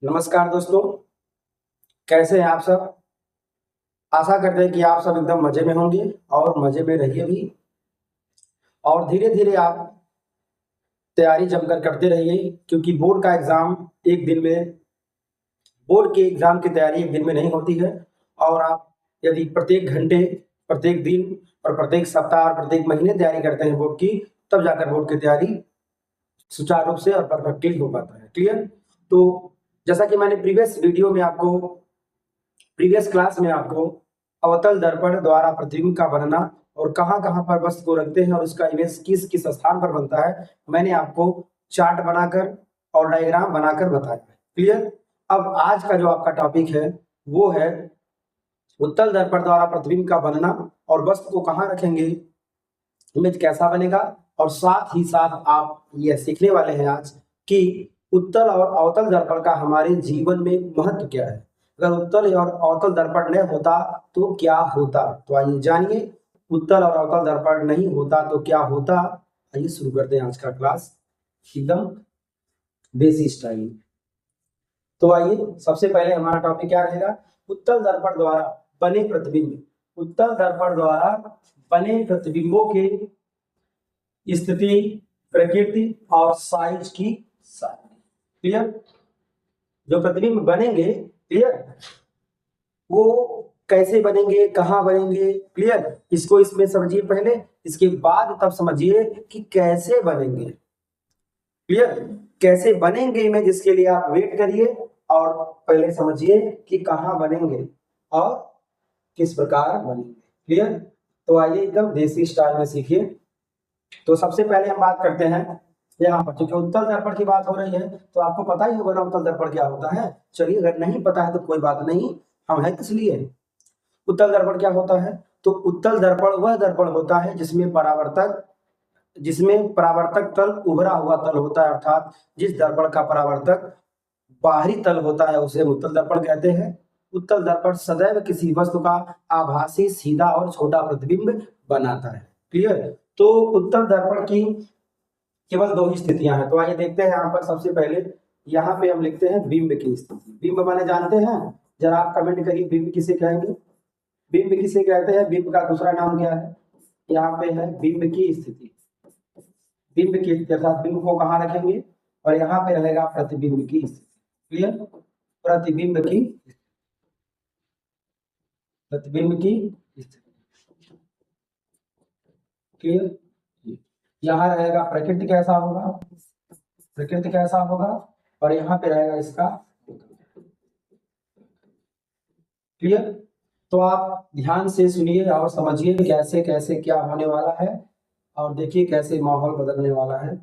नमस्कार दोस्तों, कैसे हैं आप सब। आशा करते हैं कि आप सब एकदम मजे में होंगे और मजे में रहिए भी। और धीरे धीरे आप तैयारी जमकर करते रहिए, क्योंकि बोर्ड का एग्जाम एक दिन में बोर्ड के एग्जाम की तैयारी एक दिन में नहीं होती है। और आप यदि प्रत्येक घंटे, प्रत्येक दिन और प्रत्येक सप्ताह और प्रत्येक महीने तैयारी करते हैं बोर्ड की, तब जाकर बोर्ड की तैयारी सुचारू रूप से और परफेक्टली हो पाता है। क्लियर। तो जैसा कि मैंने प्रीवियस क्लास में आपको अवतल दर्पण द्वारा प्रतिबिंब का बनना और कहां-कहां पर वस्तु को रखते हैं और उसका इमेज किस किस स्थान पर बनता है, मैंने आपको चार्ट बनाकर और डायग्राम बनाकर बताया। क्लियर। अब आज का जो आपका टॉपिक है वो है उत्तल दर्पण द्वारा प्रतिबिंब का बनना और वस्तु को कहां रखेंगे, इमेज कैसा बनेगा। और साथ ही साथ आप यह सीखने वाले हैं आज कि उत्तल और अवतल दर्पण का हमारे जीवन में महत्व क्या है। अगर उत्तल और अवतल दर्पण नहीं होता तो क्या होता, तो आइए जानिए। उत्तल और अवतल दर्पण नहीं होता तो क्या होता। आइए शुरू करते हैं आज का क्लास एकदम देसी स्टाइल। तो आइए सबसे पहले हमारा टॉपिक क्या रहेगा, उत्तल दर्पण द्वारा बने प्रतिबिंब। उत्तल दर्पण द्वारा बने प्रतिबिंबों के स्थिति, प्रकृति और साइज की सारणी। क्लियर। जो प्रतिबिंब बनेंगे, क्लियर, वो कैसे बनेंगे, कहां बनेंगे। क्लियर। इसको इसमें समझिए पहले, इसके बाद तब समझिए कि कैसे बनेंगे। क्लियर। कैसे बनेंगे इमेज, इसके लिए आप वेट करिए और पहले समझिए कि कहां बनेंगे और किस प्रकार बनेंगे। क्लियर। तो आइए एकदम देसी स्टाइल में सीखिए। तो सबसे पहले हम बात करते हैं यहाँ पर, क्योंकि उत्तल दर्पण की बात हो रही है तो आपको पता ही होगा ना उत्तल दर्पण क्या होता है। चलिए, अगर नहीं पता है तो कोई बात नहीं, हम है किस लिए। उत्तल दर्पण क्या होता है, तो उत्तल दर्पण वह दर्पण होता है जिसमें परावर्तक तल उभरा हुआ तल होता है, अर्थात जिस दर्पण का परावर्तक बाहरी तल होता है उसे उत्तल दर्पण कहते हैं। उत्तल दर्पण सदैव किसी वस्तु का आभासी, सीधा और छोटा प्रतिबिंब बनाता है। क्लियर। तो उत्तल दर्पण की केवल दो ही स्थितियां हैं। तो आइए देखते हैं यहाँ पर। सबसे पहले यहाँ पे हम लिखते हैं बिंब की स्थिति। बिंब माने जानते हैं, जरा आप कमेंट करिए बिंब किसे कहेंगे। बिंब किसे कहते हैं, बिंब का दूसरा नाम क्या है। यहाँ पे है बिंब की स्थिति। बिंब की स्थिति अर्थात बिंब को कहाँ रखेंगे, और यहाँ पे रहेगा प्रतिबिंब की स्थिति। क्लियर। प्रतिबिंब की स्थिति। क्लियर। यहाँ रहेगा प्रकृति कैसा होगा, प्रकृति कैसा होगा, और यहाँ पे रहेगा इसका। क्लियर। तो आप ध्यान से सुनिए और समझिए कैसे कैसे क्या होने वाला है, और देखिए कैसे माहौल बदलने वाला है।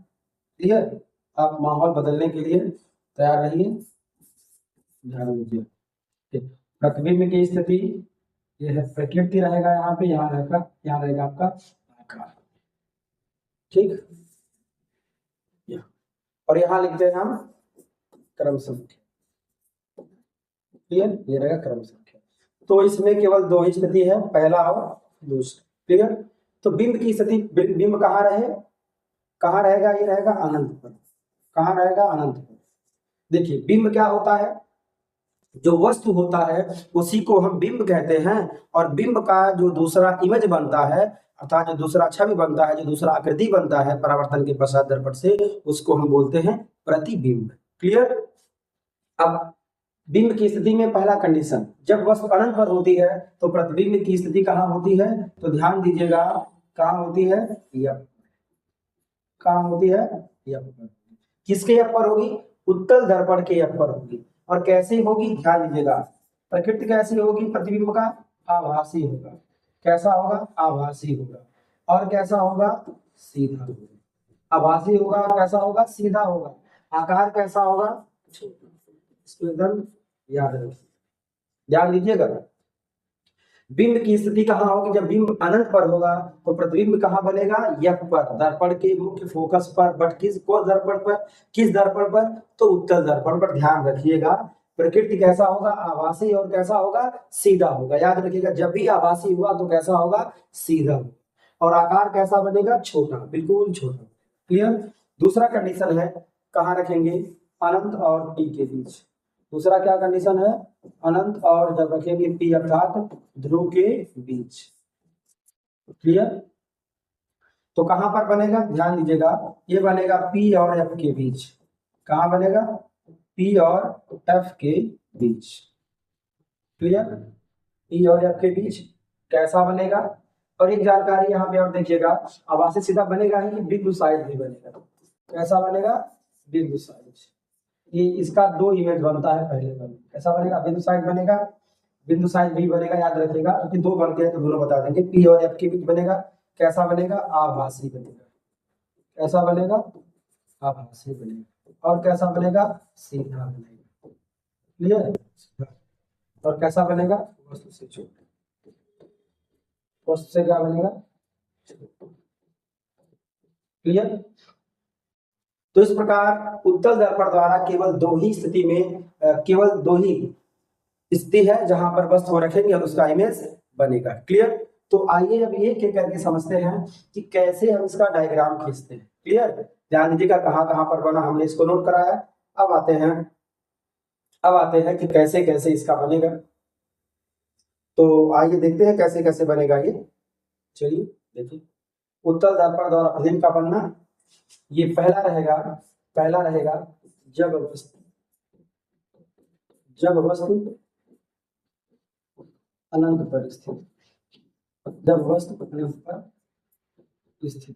क्लियर। आप माहौल बदलने के लिए तैयार रहिए, ध्यान दीजिए। प्रतिबिंब की स्थिति ये है, प्रकृति रहेगा यहाँ पे, यहाँ रहेगा आपका आकार। ठीक। और यहाँ लिखते हैं हम क्रम संख्या। क्लियर। ये रहेगा क्रम संख्या। तो इसमें केवल दो ही स्थिति है, पहला और दूसरा। क्लियर। तो बिंब की स्थिति, बिंब कहाँ रहेगा, ये रहेगा अनंत पर। कहाँ रहेगा, अनंत पर। देखिए बिंब क्या होता है, जो वस्तु होता है उसी को हम बिंब कहते हैं। और बिंब का जो दूसरा इमेज बनता है, अर्थात जो दूसरा छवि बनता है, जो दूसरा आकृति बनता है परावर्तन के पश्चात दर्पण से, उसको हम बोलते हैं प्रतिबिंब। क्लियर। अब बिंब की स्थिति में पहला कंडीशन, जब वस्तु अनंत पर होती है तो प्रतिबिंब की स्थिति कहाँ होती है, तो ध्यान दीजिएगा, कहाँ होती है, यह कहाँ होती है, यह किसके यह पर होगी, उत्तल दर्पण के यह पर होगी। और कैसे होगी, ध्यान दीजिएगा, प्रकृति कैसी होगी, प्रतिबिंब का आभासी होगा। कैसा होगा, आभासी होगा। और कैसा होगा, सीधा होगा। आभासी होगा और कैसा होगा, सीधा होगा। आकार कैसा होगा, छोटा। इसको एकदम याद रखिए, ध्यान दीजिएगा। बिंब की स्थिति कहाँ होगी, जब बिंब अनंत पर होगा तो प्रतिबिंब कहाँ बनेगा, यक पर, दर्पण के मुख्य फोकस पर। बट किस दर्पण पर, किस दर्पण पर, तो उत्तल दर्पण पर। ध्यान रखिएगा, प्रकृति कैसा होगा, आभासी, और कैसा होगा, सीधा होगा। याद रखिएगा, जब भी आभासी हुआ तो कैसा होगा, सीधा होगा। और आकार कैसा बनेगा, छोटा, बिल्कुल छोटा। क्लियर। दूसरा कंडीशन है, कहाँ रखेंगे, अनंत और टी के बीच। दूसरा क्या कंडीशन है, अनंत और जब रखेंगे P अर्थात ध्रुव के बीच। क्लियर। तो कहां पर बनेगा, ध्यान दीजिएगा, ये बनेगा P और F के बीच। कहां बनेगा, P और F के बीच। क्लियर, P और F के बीच कैसा बनेगा। और एक जानकारी यहाँ पे और देखिएगा, आवासी सीधा बनेगा ही कि बिंदु साइज भी बनेगा। कैसा बनेगा, बिंदु साइज। ये इसका दो इमेज बनता है पहले वाले। कैसा बनेगा, बिंदु साइज बनेगा, बिंदु साइज भी बनेगा, याद रखिएगा क्योंकि दो बनते हैं तो दोनों बता देंगे। P और F के बीच बनेगा, कैसा बनेगा, आभासी बनेगा। कैसा बनेगा, आभासी बनेगा। और कैसा बनेगा, सीधा बनेगा। क्लियर। और कैसा बनेगा, वस्तु से छोटा। वस्तु से क्या बनेगा, क्लियर। तो इस प्रकार उत्तल दर्पण द्वारा केवल दो ही स्थिति में केवल दो ही स्थिति है जहां पर वस्तु रखेंगे और उसका इमेज बनेगा। क्लियर। तो आइए अब एक एक करके समझते हैं कि कैसे हम इसका डायग्राम खींचते हैं। क्लियर। ध्यान दीजिएगा कहां कहां पर बना, हमने इसको नोट कराया। अब आते हैं कि कैसे कैसे इसका बनेगा। तो आइए देखते हैं कैसे कैसे बनेगा ये। चलिए देखिए, उत्तल दर्पण द्वारा प्रतिबिंब का बनना, ये पहला रहेगा जब वस्तु अनंत पर स्थित। जब वस्तु अनंत पर स्थित,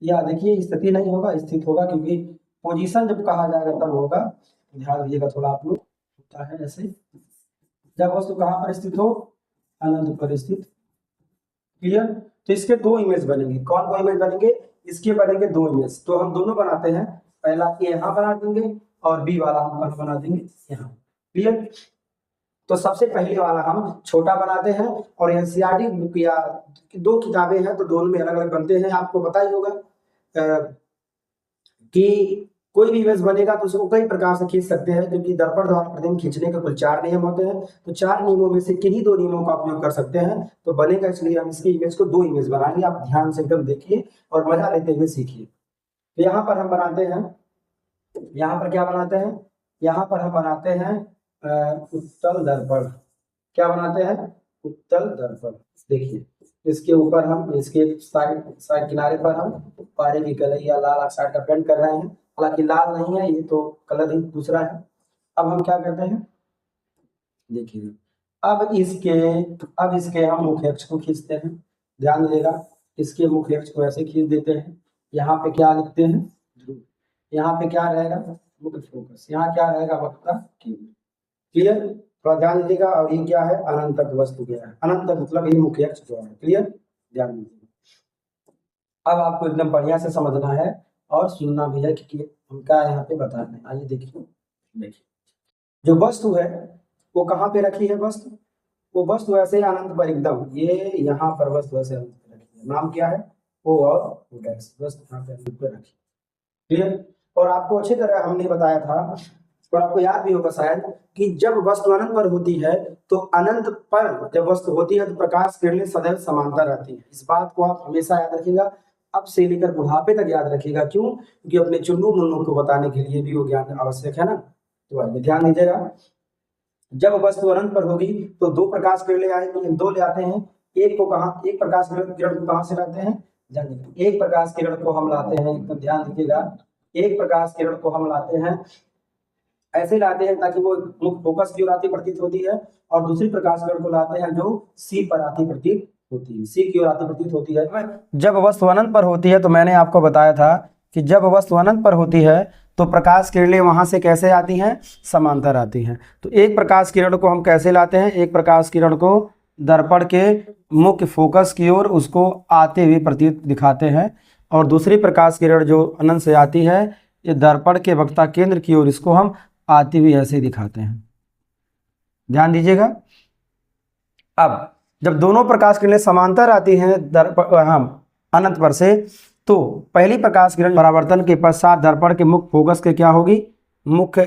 या देखिए स्थिति नहीं होगा, स्थित होगा, क्योंकि पोजीशन जब कहा जाएगा तब होगा। ध्यान दीजिएगा थोड़ा आप लोग, होता है ऐसे। जब वस्तु कहां पर स्थित हो, अनंत पर स्थित। क्लियर। तो इसके दो इमेज बनेंगे। कौन कौन इमेज बनेंगे, इसके बनेंगे दो इमेज। तो हम दोनों बनाते हैं, पहला ए यहाँ बना देंगे और बी वाला हम बना देंगे यहाँ। क्लियर। तो सबसे पहले वाला हम छोटा बनाते हैं, और एनसीईआरटी बुक या दो किताबें हैं तो दोनों में अलग अलग बनते हैं। आपको पता ही होगा कि कोई भी इमेज बनेगा तो उसको कई प्रकार से खींच सकते हैं, क्योंकि दर्पण द्वारा प्रतिबिंब खींचने के कुल 4 नियम होते हैं। तो 4 नियमों में से किन्हीं 2 नियमों का उपयोग कर सकते हैं तो बनेगा। इसलिए हम इसकी इमेज को 2 इमेज बनाएंगे। आप ध्यान से एकदम देखिए और मजा लेते हुए सीखिए। तो यहाँ पर हम बनाते हैं, यहाँ पर क्या बनाते हैं, यहाँ पर हम बनाते हैं उत्तल दर्पण। क्या बनाते हैं, उत्तल दर्पण। देखिए इसके ऊपर हम इसके साइड किनारे पर हम पारे की कलई या लाल ऑक्साइड का पेंट कर रहे हैं। हालांकि लाल नहीं है, ये तो कलर ही दूसरा है। अब हम क्या करते हैं, देखिए अब इसके हम मुख्य अक्ष को खींचते हैं। ध्यान दीजिएगा, इसके मुख्य अक्ष को ऐसे खींच देते हैं। यहाँ पे क्या लिखते हैं, ध्रुव। यहाँ पे क्या रहेगा, मुख्य फोकस। यहाँ क्या रहेगा, वक्रता केंद्र। क्लियर। थोड़ा ध्यान दीजिएगा। और ये क्या है, अनंत तक वस्तु क्या है, अनंत तक मतलब ये मुख्य अक्ष जो है। क्लियर। ध्यान दीजिएगा। अब आपको एकदम बढ़िया से समझना है और सुनना भी है कि हम क्या यहाँ पे बता रहे हैं। आइए देखिए जो वस्तु है वो कहाँ पे रखी है, वो वस्तु ऐसे अनंत पर एकदम, ये यहाँ पर वस्तु ऐसे अनंत पर रखी है। नाम क्या है, ओ और ओ डैश, वस्तु यहाँ पे अनंत पर रखी। क्लियर। और आपको अच्छी तरह हमने बताया था और आपको याद भी होगा शायद कि जब वस्तु अनंत पर होती है तो अनंत पर जब वस्तु होती है तो प्रकाश किरणें सदैव समांतर रहती है। इस बात को आप हमेशा याद रखिएगा, अब से लेकर बुढ़ापे तक याद रखिएगा। क्यों, क्योंकि अपने चुन्नू मुन्नू को बताने के लिए भी वो ज्ञान आवश्यक है ना। तो आइए ध्यान दीजिएगा, जब वस्तु अनंत पर होगी तो 2 प्रकाश किरणें आएंगी। 2 ले आते हैं। एक प्रकाश किरण को कहां से लाते हैं, एक प्रकाश किरण को हम लाते हैं, एकदम ध्यान दीजिएगा, एक प्रकाश किरण को हम लाते हैं, ऐसे लाते हैं ताकि वो मुख्य फोकस की ओर आती प्रतीत होती है। और दूसरी प्रकाश किरण को लाते हैं जो सी पर आती प्रतीत होती है, सी की ओर आती प्रतीत होती है। जब वस्तु अनंत पर होती है तो मैंने आपको बताया था कि जब वस्तु अनंत पर होती है तो प्रकाश किरणें वहां से कैसे आती हैं, समांतर आती हैं। तो एक प्रकाश किरण को हम कैसे लाते हैं, एक प्रकाश किरण को दर्पण के मुख्य फोकस की ओर उसको आते हुए प्रतीत दिखाते हैं, और दूसरी प्रकाश किरण जो अनंत से आती है ये दर्पण के वक्रता केंद्र की ओर इसको हम आती हुई ऐसे दिखाते हैं। ध्यान दीजिएगा। अब जब दोनों प्रकाश किरणें समांतर आती हैं अनंत पर से, तो पहली प्रकाश किरण परावर्तन के पश्चात दर्पण के मुख्य फोकस के क्या होगी, मुख्य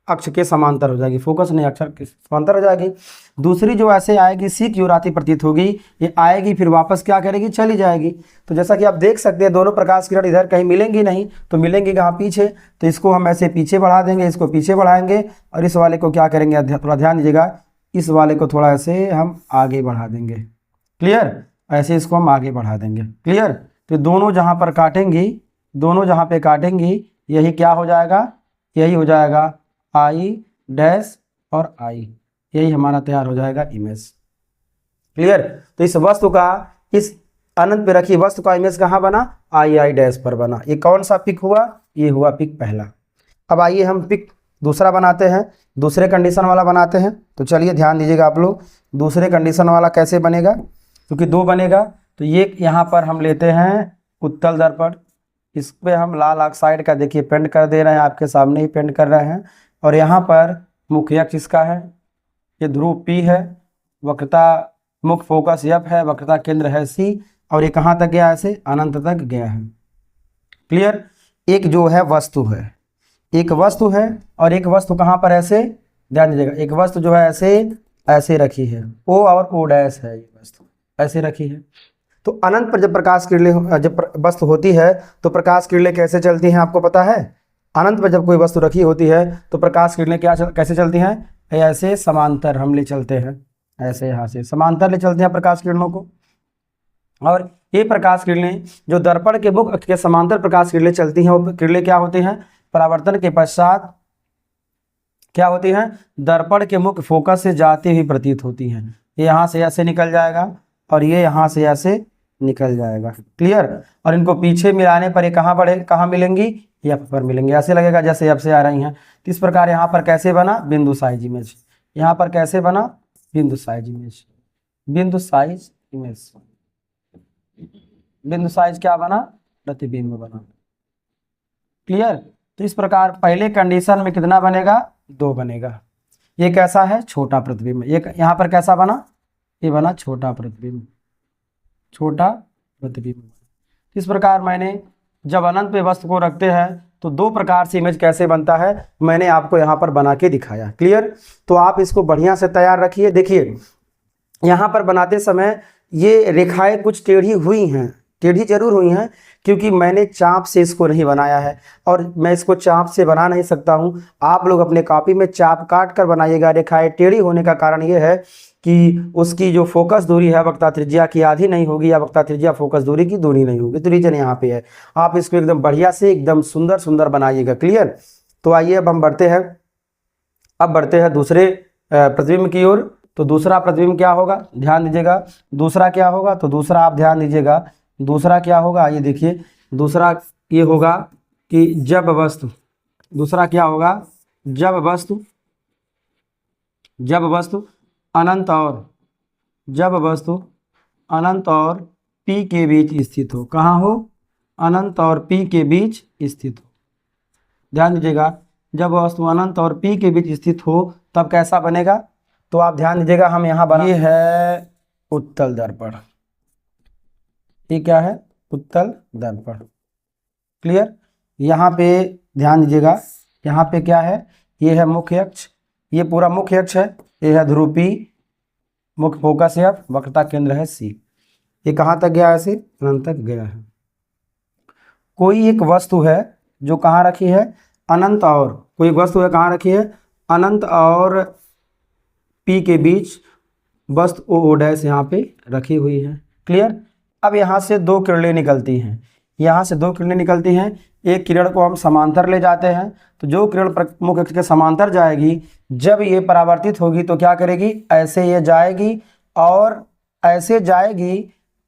अक्ष के समांतर हो जाएगी, फोकस नहीं अक्ष के समांतर हो जाएगी। दूसरी जो ऐसे आएगी सी की ओर आती प्रतीत होगी, ये आएगी फिर वापस क्या करेगी, चली जाएगी। तो जैसा कि आप देख सकते हैं दोनों प्रकाश किरण इधर कहीं मिलेंगी नहीं, तो मिलेंगी कहाँ, पीछे। तो इसको हम ऐसे पीछे बढ़ा देंगे, इसको पीछे बढ़ाएंगे, और इस वाले को क्या करेंगे, थोड़ा ध्यान दीजिएगा, इस वाले को थोड़ा ऐसे हम आगे बढ़ा देंगे। क्लियर, ऐसे इसको हम आगे बढ़ा देंगे। क्लियर, तो दोनों जहाँ पर काटेंगी, दोनों जहाँ पे काटेंगी, यही क्या हो जाएगा, यही हो जाएगा आई डैश और आई, यही हमारा तैयार हो जाएगा इमेज। क्लियर, तो इस वस्तु का, इस अनंत पे रखी वस्तु का इमेज कहाँ बना, आई डैश पर बना। ये कौन सा पिक हुआ, ये हुआ पिक पहला। अब आइए हम पिक दूसरा बनाते हैं, दूसरे कंडीशन वाला बनाते हैं। तो चलिए ध्यान दीजिएगा आप लोग, दूसरे कंडीशन वाला कैसे बनेगा, क्योंकि दो बनेगा। तो ये यहाँ पर हम लेते हैं उत्तल दर्पण, इस पर हम लाल ऑक्साइड का देखिए पेंट कर दे रहे हैं, आपके सामने ही पेंट कर रहे हैं। और यहाँ पर मुख्य अक्ष इसका है, ये ध्रुव P है, वक्रता मुख्य फोकस F है, वक्रता केंद्र है C, और ये कहाँ तक गया, ऐसे अनंत तक गया है। क्लियर, एक जो है वस्तु है, एक वस्तु है, और एक वस्तु कहाँ पर ऐसे, ध्यान दीजिएगा, एक वस्तु जो है ऐसे ऐसे रखी है, O और O डैश है, ये वस्तु ऐसे रखी है। तो अनंत पर जब प्रकाश किरणें, जब वस्तु होती है तो प्रकाश किरणें कैसे चलती हैं, आपको पता है। अनंत पर जब कोई वस्तु रखी होती है तो प्रकाश किरणें कैसे चलती हैं, ऐसे समांतर हम ले चलते हैं, ऐसे यहाँ से समांतर ले चलते हैं प्रकाश किरणों को। और ये प्रकाश किरणें जो दर्पण के मुख अक्ष के समांतर प्रकाश किरणें चलती हैं, वो किरणें क्या होती हैं, परावर्तन के पश्चात क्या होती हैं, दर्पण के मुख्य फोकस से जाती हुई प्रतीत होती हैं। ये यहाँ से ऐसे निकल जाएगा और ये यहाँ से ऐसे निकल जाएगा। क्लियर, और इनको पीछे मिलाने पर ये कहाँ मिलेंगी, F पर मिलेंगे। ऐसे लगेगा जैसे F से आ रही हैं। तो इस प्रकार यहाँ पर कैसे बना, बिंदु साइज इमेज। यहाँ पर कैसे बना, बिंदु साइज इमेज, बिंदु साइज इमेज, बिंदु साइज क्या बना, प्रतिबिंब बना। क्लियर, तो इस प्रकार पहले कंडीशन में कितना बनेगा, 2 बनेगा। ये कैसा है, छोटा प्रतिबिंब। ये यहाँ पर कैसा बना, ये बना छोटा प्रतिबिंब, छोटा प्रतिबिंब। इस प्रकार मैंने जब अनंत पे वस्तु को रखते हैं तो 2 प्रकार से इमेज कैसे बनता है, मैंने आपको यहाँ पर बना के दिखाया। क्लियर, तो आप इसको बढ़िया से तैयार रखिए। देखिए यहाँ पर बनाते समय ये रेखाएं कुछ टेढ़ी हुई हैं, टेढ़ी जरूर हुई हैं, क्योंकि मैंने चाप से इसको नहीं बनाया है, और मैं इसको चाप से बना नहीं सकता हूँ। आप लोग अपने कॉपी में चाप काट कर बनाइएगा। रेखाएं टेढ़ी होने का कारण ये है कि उसकी जो फोकस दूरी है वक्ता त्रिज्या की आधी नहीं होगी, या वक्ता त्रिज्या फोकस दूरी की दूरी नहीं होगी। तो रीजन यहाँ पे है। आप इसको एकदम बढ़िया से एकदम सुंदर सुंदर बनाइएगा। क्लियर, तो आइए अब हम बढ़ते हैं, अब बढ़ते हैं दूसरे प्रतिबिंब की ओर। तो दूसरा प्रतिबिंब क्या होगा, ध्यान दीजिएगा, दूसरा क्या होगा, तो दूसरा आप ध्यान दीजिएगा, दूसरा क्या होगा, आइए देखिए, दूसरा ये होगा कि जब वस्तु, दूसरा क्या होगा, जब वस्तु अनंत और, जब वस्तु अनंत और P के बीच स्थित हो। कहाँ हो, अनंत और P के बीच स्थित हो। ध्यान दीजिएगा, जब वस्तु अनंत और P के बीच स्थित हो तब कैसा बनेगा। तो आप ध्यान दीजिएगा, हम यहाँ बना, ये है उत्तल दर्पण, ये क्या है, उत्तल दर्पण। क्लियर, यहाँ पे ध्यान दीजिएगा, यहाँ पे क्या है, ये है मुख्य अक्ष, ये पूरा मुख्य अक्ष है, ये है ध्रुव P, मुख्य फोकस F, वक्रता केंद्र है C। ये कहाँ तक गया, ऐसे अनंत तक गया है। कोई एक वस्तु है जो कहाँ रखी है, अनंत और, कोई वस्तु है कहाँ रखी है, अनंत और P के बीच वस्तु O डैश यहाँ पे रखी हुई है। क्लियर, अब यहाँ से 2 किरणें निकलती हैं, यहाँ से 2 किरणें निकलती हैं। एक किरण को हम समांतर ले जाते हैं, तो जो किरण मुख्य अक्ष के समांतर जाएगी, जब ये परावर्तित होगी तो क्या करेगी, ऐसे ये जाएगी और ऐसे जाएगी,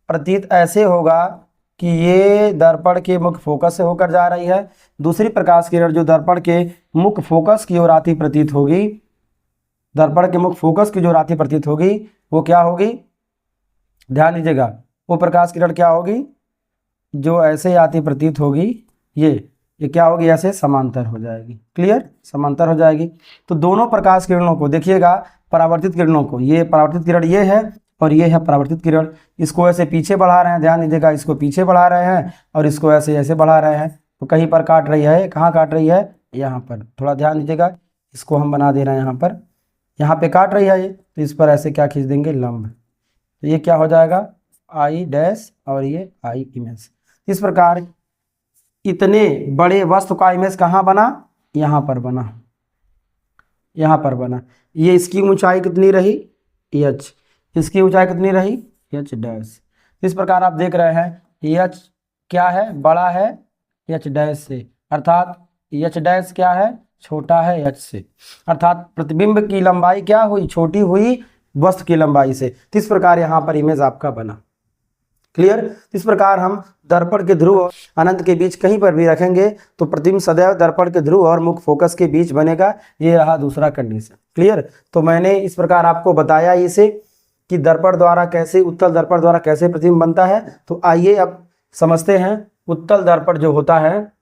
प्रतीत ऐसे होगा कि ये दर्पण के मुख्य फोकस से होकर जा रही है। दूसरी प्रकाश किरण जो दर्पण के मुख्य फोकस की ओर आती प्रतीत होगी, दर्पण के मुख्य फोकस की जो आती प्रतीत होगी, वो क्या होगी, ध्यान दीजिएगा, वो प्रकाश किरण क्या होगी, जो ऐसे आती प्रतीत होगी, ये क्या होगी, ऐसे समांतर हो जाएगी। क्लियर, समांतर हो जाएगी। तो दोनों प्रकाश किरणों को देखिएगा, परावर्तित किरणों को, ये परावर्तित किरण ये है और ये है परावर्तित किरण, इसको ऐसे पीछे बढ़ा रहे हैं, ध्यान दीजिएगा, इसको पीछे बढ़ा रहे हैं और इसको ऐसे ऐसे बढ़ा रहे हैं। तो कहीं पर काट रही है, कहाँ काट रही है, यहाँ पर, थोड़ा ध्यान दीजिएगा, इसको हम बना दे रहे हैं यहाँ पे काट रही है ये, तो इस पर ऐसे क्या खींच देंगे, लंब। तो ये क्या हो जाएगा, आई डैश और ये आई इमेज। इस प्रकार इतने बड़े वस्तु का इमेज कहाँ बना, यहाँ पर बना, यहाँ पर बना। ये इसकी ऊंचाई कितनी रही, एच, इसकी ऊंचाई कितनी रही, एच डैश। इस प्रकार आप देख रहे हैं एच क्या है, बड़ा है एच डैश से, अर्थात एच डैश क्या है, छोटा है एच से, अर्थात प्रतिबिंब की लंबाई क्या हुई, छोटी हुई वस्तु की लंबाई से। इस प्रकार यहाँ पर इमेज आपका बना। क्लियर। इस प्रकार हम दर्पण के ध्रुव और अनंत के बीच कहीं पर भी रखेंगे तो प्रतिबिंब सदैव दर्पण के ध्रुव और मुख्य फोकस के बीच बनेगा। ये रहा दूसरा कंडीशन। क्लियर। तो मैंने इस प्रकार आपको बताया इसे कि दर्पण द्वारा कैसे, उत्तल दर्पण द्वारा कैसे प्रतिबिंब बनता है। तो आइए अब समझते हैं उत्तल दर्पण जो होता है,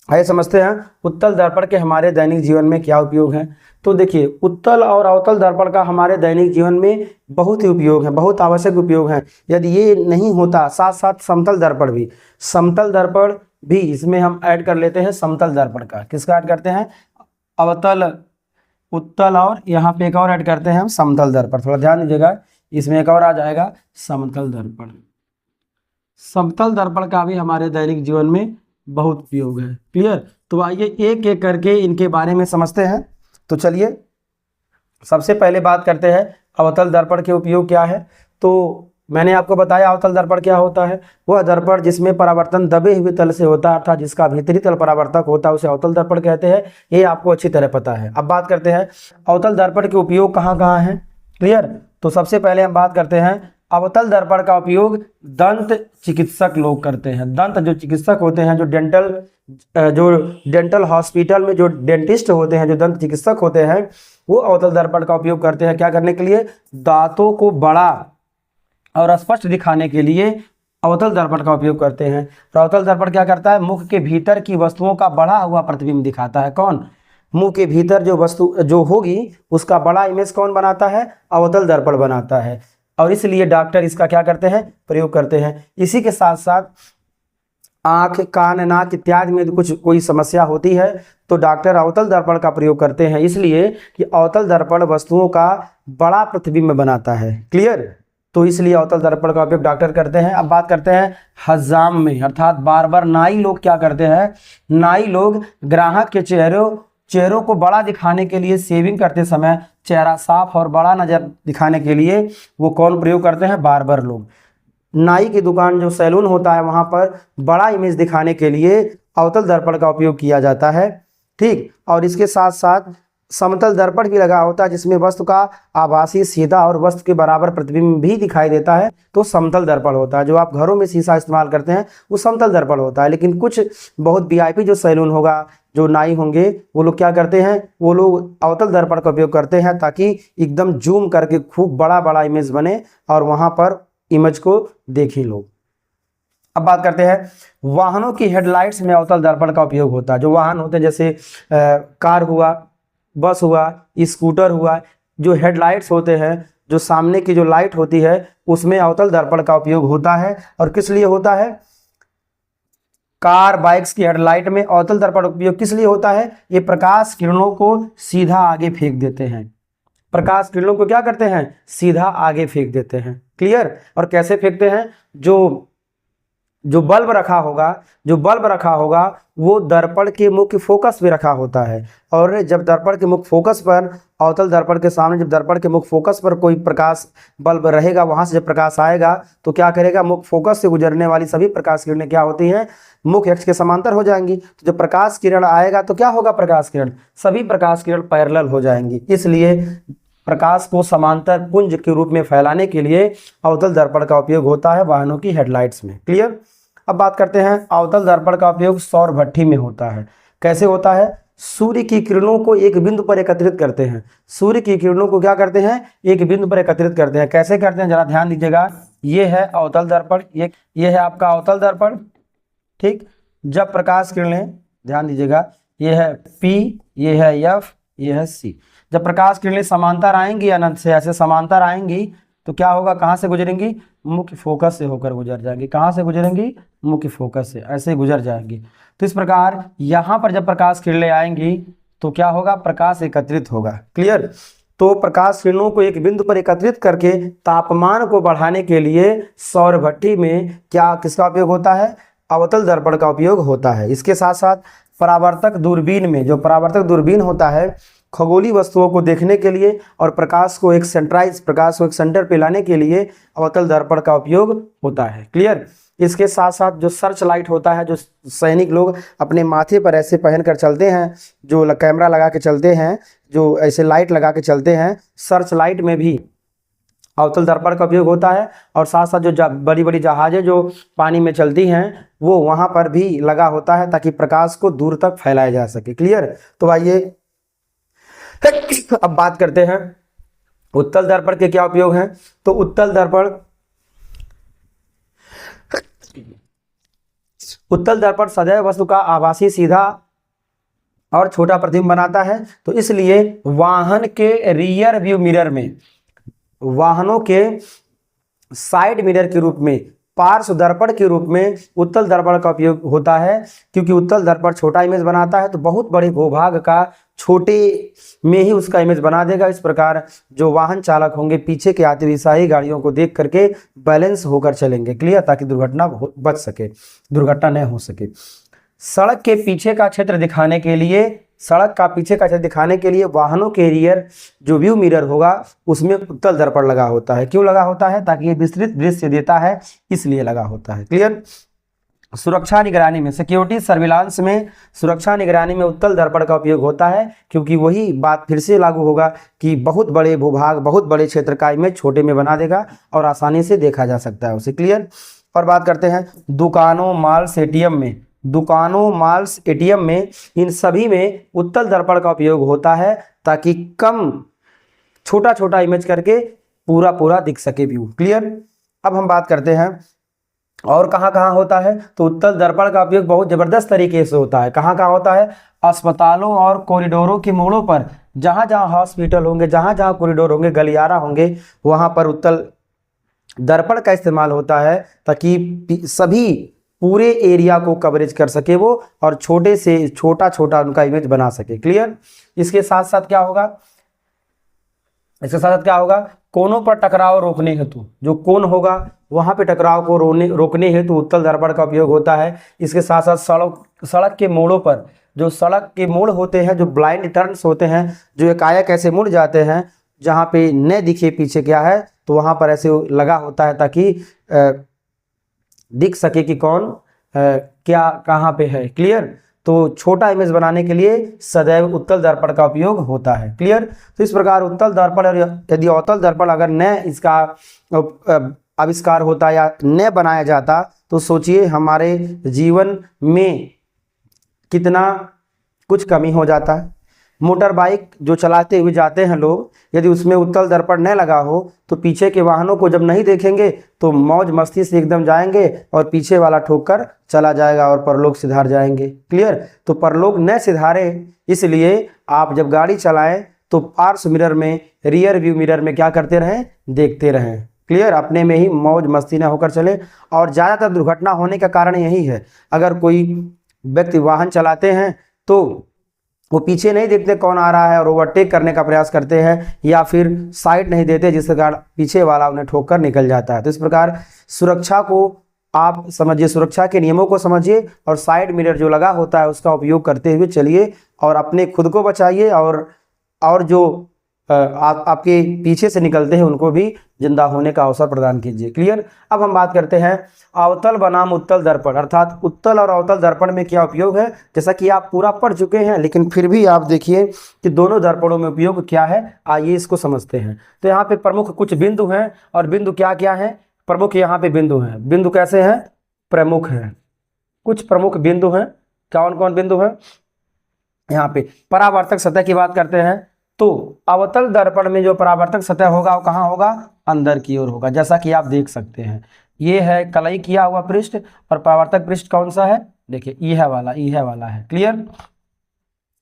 आइए समझते हैं उत्तल दर्पण के हमारे दैनिक जीवन में क्या उपयोग है। तो देखिए उत्तल और अवतल दर्पण का हमारे दैनिक जीवन में बहुत ही उपयोग है, बहुत आवश्यक उपयोग है। यदि ये नहीं होता, साथ साथ समतल दर्पण भी, समतल दर्पण भी इसमें हम ऐड कर लेते हैं समतल दर्पण का। किसका ऐड करते हैं, अवतल, उत्तल और यहाँ पे एक और ऐड करते हैं हम समतल दर्पण। थोड़ा ध्यान दीजिएगा, इसमें एक और आ जाएगा समतल दर्पण। समतल दर्पण का भी हमारे दैनिक जीवन में बहुत उपयोग है। क्लियर। तो आइए एक एक करके इनके बारे में समझते हैं। तो चलिए सबसे पहले बात करते हैं अवतल दर्पण के उपयोग क्या है। तो मैंने आपको बताया अवतल दर्पण क्या होता है, वह दर्पण जिसमें परावर्तन दबे हुए तल से होता है, अर्थात जिसका भीतरी तल परावर्तक होता है, उसे अवतल दर्पण कहते हैं। ये आपको अच्छी तरह पता है। अब बात करते हैं अवतल दर्पण के उपयोग कहाँ कहाँ हैं। क्लियर। तो सबसे पहले हम बात करते हैं अवतल दर्पण का उपयोग दंत चिकित्सक लोग करते हैं। दंत जो चिकित्सक होते हैं, जो डेंटल हॉस्पिटल में जो डेंटिस्ट होते हैं, जो दंत चिकित्सक होते हैं, वो अवतल दर्पण का उपयोग करते हैं। क्या करने के लिए, दांतों को बड़ा और स्पष्ट दिखाने के लिए अवतल दर्पण का उपयोग करते हैं। तो अवतल दर्पण क्या करता है, मुख के भीतर की वस्तुओं का बढ़ा हुआ प्रतिबिंब दिखाता है। कौन, मुंह के भीतर जो वस्तु जो होगी उसका बड़ा इमेज कौन बनाता है, अवतल दर्पण बनाता है। और इसलिए डॉक्टर इसका क्या करते हैं, प्रयोग करते हैं। इसी के साथ साथ आंख, कान, नाक इत्यादि में कुछ कोई समस्या होती है तो डॉक्टर अवतल दर्पण का प्रयोग करते हैं, इसलिए कि अवतल दर्पण वस्तुओं का बड़ा प्रतिबिंब बनाता है। क्लियर। तो इसलिए अवतल दर्पण का उपयोग डॉक्टर करते हैं। अब बात करते हैं हजाम में, अर्थात बार्बर, नाई लोग क्या करते हैं, नाई लोग ग्राहक के चेहरों को बड़ा दिखाने के लिए शेविंग करते समय चेहरा साफ और बड़ा नजर दिखाने के लिए वो कौन प्रयोग करते हैं, बार्बर लोग। नाई की दुकान जो सैलून होता है वहां पर बड़ा इमेज दिखाने के लिए अवतल दर्पण का उपयोग किया जाता है। ठीक। और इसके साथ साथ समतल दर्पण भी लगा होता है जिसमें वस्तु का आभासी, सीधा और वस्तु के बराबर प्रतिबिंब भी दिखाई देता है, तो समतल दर्पण होता है। जो आप घरों में शीशा इस्तेमाल करते हैं वो समतल दर्पण होता है। लेकिन कुछ बहुत वीआईपी जो सैलून होगा, जो नाई होंगे, वो लोग क्या करते हैं, वो लोग अवतल दर्पण का उपयोग करते हैं ताकि एकदम जूम करके खूब बड़ा बड़ा इमेज बने और वहां पर इमेज को देखें लोग। अब बात करते हैं वाहनों की हेडलाइट्स में अवतल दर्पण का उपयोग होता है। जो वाहन होते हैं जैसे कार हुआ, बस हुआ, स्कूटर हुआ, जो हेडलाइट्स होते हैं, जो सामने की जो लाइट होती है, उसमें अवतल दर्पण का उपयोग होता है। और किस लिए होता है, कार, बाइक्स की हेडलाइट में अवतल दर्पण उपयोग किस लिए होता है, ये प्रकाश किरणों को सीधा आगे फेंक देते हैं। प्रकाश किरणों को क्या करते हैं, सीधा आगे फेंक देते हैं। क्लियर। और कैसे फेंकते हैं, जो बल्ब रखा होगा वो दर्पण के मुख्य फोकस पे रखा होता है। और जब दर्पण के मुख्य फोकस पर, अवतल दर्पण के सामने जब दर्पण के मुख्य फोकस पर कोई प्रकाश बल्ब रहेगा, वहां से जब प्रकाश आएगा तो क्या करेगा, मुख्य फोकस से गुजरने वाली सभी प्रकाश किरणें क्या होती हैं, मुख्य अक्ष के समांतर हो जाएंगी। तो जब प्रकाश किरण आएगा तो क्या होगा, प्रकाश किरण, सभी प्रकाश किरण पैरेलल हो जाएंगी। इसलिए प्रकाश को समांतर पुंज के रूप में फैलाने के लिए अवतल दर्पण का उपयोग होता है वाहनों की हेडलाइट्स में। क्लियर। अब बात करते हैं अवतल दर्पण का उपयोग सौर भट्ठी में होता है। कैसे होता है, सूर्य की किरणों को एक बिंदु पर एकत्रित करते हैं। सूर्य की किरणों को क्या करते हैं, एक बिंदु पर एकत्रित करते हैं। कैसे करते हैं, जरा ध्यान दीजिएगा। ये है अवतल दर्पण, ये है आपका अवतल दर्पण। ठीक। जब प्रकाश किरणें, ध्यान दीजिएगा, ये है P, ये है F, ये है C। जब प्रकाश किरणें समांतर आएंगी, अनंत से ऐसे समांतर आएंगी तो क्या होगा, कहाँ से गुजरेंगी, मुख्य फोकस से होकर गुजर जाएंगी। कहाँ से गुजरेंगी, मुख्य फोकस से, ऐसे गुजर जाएंगी। तो इस प्रकार यहाँ पर जब प्रकाश किरणें आएंगी तो क्या होगा, प्रकाश एकत्रित होगा। क्लियर। तो प्रकाश किरणों को एक बिंदु पर एकत्रित करके तापमान को बढ़ाने के लिए सौर भट्ठी में क्या किसका उपयोग होता है, अवतल दर्पण का उपयोग होता है। इसके साथ साथ परावर्तक दूरबीन में, जो परावर्तक दूरबीन होता है खगोलीय वस्तुओं को देखने के लिए और प्रकाश को एक सेंटर पे लाने के लिए अवतल दर्पण का उपयोग होता है। क्लियर। इसके साथ साथ जो सर्च लाइट होता है, जो सैनिक लोग अपने माथे पर ऐसे पहन कर चलते हैं, जो कैमरा लगा के चलते हैं, जो ऐसे लाइट लगा के चलते हैं, सर्च लाइट में भी अवतल दर्पण का उपयोग होता है। और साथ साथ जो बड़ी बड़ी जहाजें जो पानी में चलती हैं वो वहाँ पर भी लगा होता है ताकि प्रकाश को दूर तक फैलाया जा सके। क्लियर। तो आइए अब बात करते हैं उत्तल दर्पण के क्या उपयोग हैं। तो उत्तल दर्पण सदैव वस्तु का आभासी, सीधा और छोटा प्रतिबिंब बनाता है। तो इसलिए वाहन के रियर व्यू मिरर में, वाहनों के साइड मिरर के रूप में, पार्श्व दर्पण के रूप में उत्तल दर्पण का उपयोग होता है। क्योंकि उत्तल दर्पण छोटा इमेज बनाता है तो बहुत बड़े भूभाग का छोटे में ही उसका इमेज बना देगा। इस प्रकार जो वाहन चालक होंगे पीछे के आती हुई सारी गाड़ियों को देख करके बैलेंस होकर चलेंगे। क्लियर। ताकि दुर्घटना बच सके, दुर्घटना न हो सके। सड़क के पीछे का क्षेत्र दिखाने के लिए, सड़क का पीछे का क्षेत्र दिखाने के लिए वाहनों के रियर जो व्यू मिरर होगा उसमें उत्तल दर्पण लगा होता है। क्यों लगा होता है? ताकि ये विस्तृत दृश्य देता है, इसलिए लगा होता है। क्लियर। सुरक्षा निगरानी में, सिक्योरिटी सर्विलांस में, सुरक्षा निगरानी में उत्तल दर्पण का उपयोग होता है। क्योंकि वही बात फिर से लागू होगा कि बहुत बड़े भूभाग, बहुत बड़े क्षेत्र का इमेज छोटे में बना देगा और आसानी से देखा जा सकता है उसे। क्लियर। और बात करते हैं दुकानों, मॉल्स, एटीएम में, दुकानों, मॉल्स, एटीएम में, इन सभी में उत्तल दर्पण का उपयोग होता है ताकि कम छोटा छोटा इमेज करके पूरा पूरा दिख सके व्यू। क्लियर। अब हम बात करते हैं और कहाँ कहाँ होता है। तो उत्तल दर्पण का उपयोग बहुत जबरदस्त तरीके से होता है। कहाँ कहाँ होता है? अस्पतालों और कॉरिडोरों के मोड़ों पर, जहाँ जहाँ हॉस्पिटल होंगे, जहाँ जहाँ कॉरिडोर होंगे, गलियारा होंगे, वहाँ पर उत्तल दर्पण का इस्तेमाल होता है ताकि सभी पूरे एरिया को कवरेज कर सके वो और छोटे से छोटा छोटा उनका इमेज बना सके। क्लियर। इसके साथ साथ क्या होगा, इसके साथ साथ क्या होगा, कोनों पर टकराव रोकने हेतु, जो कोन होगा वहां पे टकराव को रोकने हेतु उत्तल दर्पण का उपयोग होता है। इसके साथ साथ सड़क के मोड़ों पर, जो सड़क के मोड़ होते हैं, जो ब्लाइंड टर्न्स होते हैं, जो एकाएक ऐसे मुड़ जाते हैं जहाँ पे न दिखे पीछे क्या है, तो वहां पर ऐसे लगा होता है ताकि दिख सके कि कौन क्या कहाँ पे है। क्लियर। तो छोटा इमेज बनाने के लिए सदैव उत्तल दर्पण का उपयोग होता है। क्लियर। तो इस प्रकार उत्तल दर्पण, और यदि अवतल दर्पण अगर न इसका आविष्कार होता या न बनाया जाता तो सोचिए हमारे जीवन में कितना कुछ कमी हो जाता है। मोटर बाइक जो चलाते हुए जाते हैं लोग, यदि उसमें उत्तल दर्पण न लगा हो तो पीछे के वाहनों को जब नहीं देखेंगे तो मौज मस्ती से एकदम जाएंगे और पीछे वाला ठोक कर चला जाएगा और परलोक सिधार जाएंगे। क्लियर। तो परलोक न सिधारे इसलिए आप जब गाड़ी चलाएं तो पार्श्व मिरर में, रियर व्यू मिरर में क्या करते रहें, देखते रहें। क्लियर। अपने में ही मौज मस्ती न होकर चले। और ज़्यादातर दुर्घटना होने का कारण यही है, अगर कोई व्यक्ति वाहन चलाते हैं तो वो पीछे नहीं देखते कौन आ रहा है और ओवरटेक करने का प्रयास करते हैं या फिर साइड नहीं देते, जिसके कारण पीछे वाला उन्हें ठोक कर निकल जाता है। तो इस प्रकार सुरक्षा को आप समझिए, सुरक्षा के नियमों को समझिए और साइड मिरर जो लगा होता है उसका उपयोग करते हुए चलिए और अपने खुद को बचाइए और जो आपके पीछे से निकलते हैं उनको भी जिंदा होने का अवसर प्रदान कीजिए। क्लियर। अब हम बात करते हैं अवतल बनाम उत्तल दर्पण, अर्थात उत्तल और अवतल दर्पण में क्या उपयोग है। जैसा कि आप पूरा पढ़ चुके हैं लेकिन फिर भी आप देखिए कि दोनों दर्पणों में उपयोग क्या है। आइए इसको समझते हैं। तो यहाँ पे प्रमुख कुछ बिंदु हैं और बिंदु क्या क्या हैं, प्रमुख यहाँ पे बिंदु हैं। बिंदु कैसे हैं? प्रमुख हैं। कुछ प्रमुख बिंदु हैं। कौन कौन बिंदु हैं? यहाँ पे परावर्तक सतह की बात करते हैं तो अवतल दर्पण में जो परावर्तक सतह होगा वो कहाँ होगा? अंदर की ओर होगा। जैसा कि आप देख सकते हैं ये है कलई किया हुआ पृष्ठ और परावर्तक पृष्ठ कौन सा है? देखिए यह वाला है। क्लियर।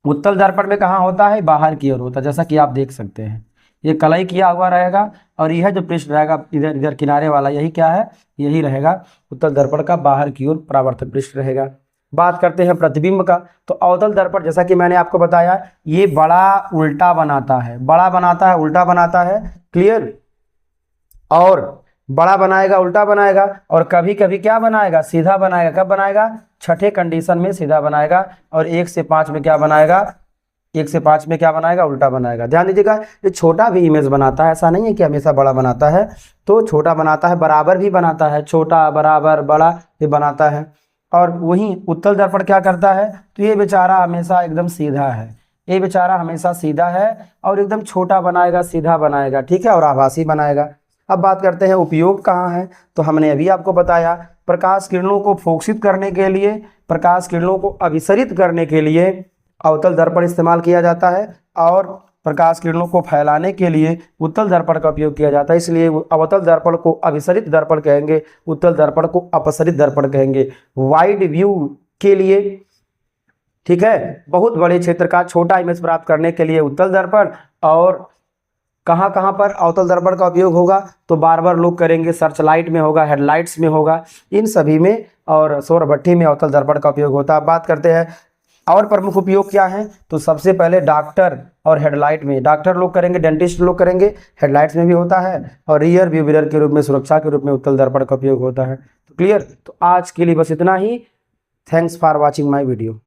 उत्तल दर्पण में कहाँ होता है? बाहर की ओर होता है, जैसा कि आप देख सकते हैं ये कलई किया हुआ रहेगा और यह जो पृष्ठ रहेगा इधर इधर किनारे वाला, यही क्या है? यही रहेगा उत्तल दर्पण का बाहर की ओर परावर्तक पृष्ठ रहेगा। बात करते हैं प्रतिबिंब का, तो अवतल दर्पण जैसा कि मैंने आपको बताया ये बड़ा उल्टा बनाता है, बड़ा बनाता है उल्टा बनाता है, क्लियर। और बड़ा बनाएगा उल्टा बनाएगा, और कभी कभी क्या बनाएगा, सीधा बनाएगा। कब बनाएगा, छठे कंडीशन में सीधा बनाएगा, और 1 से 5 में क्या बनाएगा, 1 से 5 में क्या बनाएगा, उल्टा बनाएगा। ध्यान दीजिएगा, ये छोटा भी इमेज बनाता है, ऐसा नहीं है कि हमेशा बड़ा बनाता है, तो छोटा बनाता है, बराबर भी बनाता है, छोटा बराबर बड़ा ये बनाता है। और वहीं उत्तल दर्पण क्या करता है, तो ये बेचारा हमेशा एकदम सीधा है, ये बेचारा हमेशा सीधा है और एकदम छोटा बनाएगा, सीधा बनाएगा, ठीक है, और आभासी बनाएगा। अब बात करते हैं उपयोग कहाँ है, तो हमने अभी आपको बताया प्रकाश किरणों को फोकसित करने के लिए, प्रकाश किरणों को अभिसरित करने के लिए अवतल दर्पण इस्तेमाल किया जाता है, और प्रकाश किरणों को फैलाने के लिए उत्तल दर्पण का उपयोग किया जाता है। इसलिए अवतल दर्पण को अभिसरित दर्पण कहेंगे, उत्तल दर्पण को अपसरित दर्पण कहेंगे। वाइड व्यू के लिए, ठीक है, बहुत बड़े क्षेत्र का छोटा इमेज प्राप्त करने के लिए उत्तल दर्पण, और कहाँ कहाँ पर अवतल दर्पण का उपयोग होगा, तो बार बार लोग करेंगे, सर्च लाइट में होगा, हेडलाइट्स में होगा, इन सभी में, और सौर भट्ठी में अवतल दर्पण का उपयोग होता है। अब बात करते हैं और प्रमुख उपयोग क्या है, तो सबसे पहले डॉक्टर और हेडलाइट में, डॉक्टर लोग करेंगे, डेंटिस्ट लोग करेंगे, हेडलाइट्स में भी होता है, और रियर व्यू मिरर के रूप में, सुरक्षा के रूप में उत्तल दर्पण का उपयोग होता है। तो क्लियर, तो आज के लिए बस इतना ही। Thanks for watching my video.